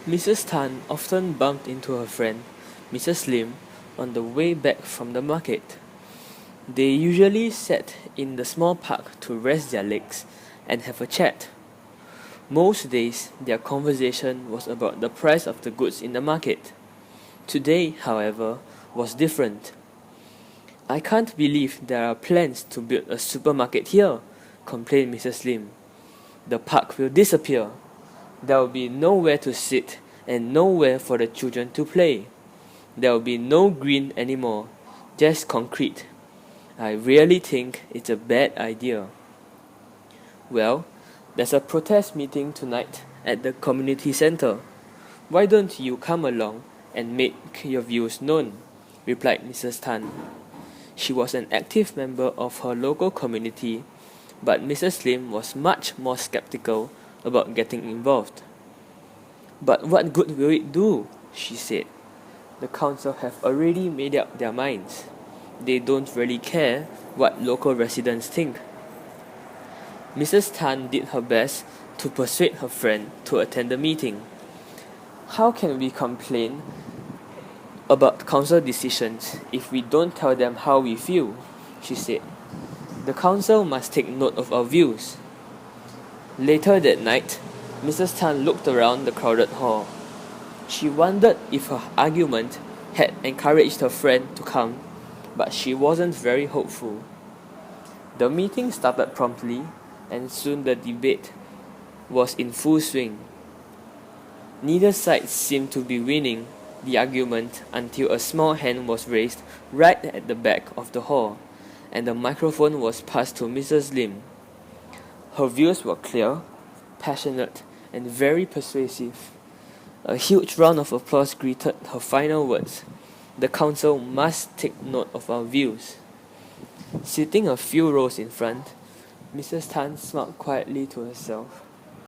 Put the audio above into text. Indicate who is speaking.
Speaker 1: Mrs. Tan often bumped into her friend, Mrs. Lim, on the way back from the market. They usually sat in the small park to rest their legs and have a chat. Most days, their conversation was about the price of the goods in the market. Today, however, was different. "I can't believe there are plans to build a supermarket here," complained Mrs. Lim. "The park will disappear. There will be nowhere to sit and nowhere for the children to play. There will be no green anymore, just concrete. I really think it's a bad idea." "Well, there's a protest meeting tonight at the community center. Why don't you come along and make your views known?" replied Mrs. Tan. She was an active member of her local community, but Mrs. Lim was much more skeptical about getting involved. "But what good will it do?" she said. "The council have already made up their minds. They don't really care what local residents think." Mrs. Tan did her best to persuade her friend to attend the meeting. "How can we complain about council decisions if we don't tell them how we feel?" she said. "The council must take note of our views." Later that night, Mrs. Tan looked around the crowded hall. She wondered if her argument had encouraged her friend to come, but she wasn't very hopeful. The meeting started promptly, and soon the debate was in full swing. Neither side seemed to be winning the argument until a small hand was raised right at the back of the hall, and the microphone was passed to Mrs. Lim. Her views were clear, passionate, and very persuasive. A huge round of applause greeted her final words. "The council must take note of our views." Sitting a few rows in front, Mrs. Tan smiled quietly to herself.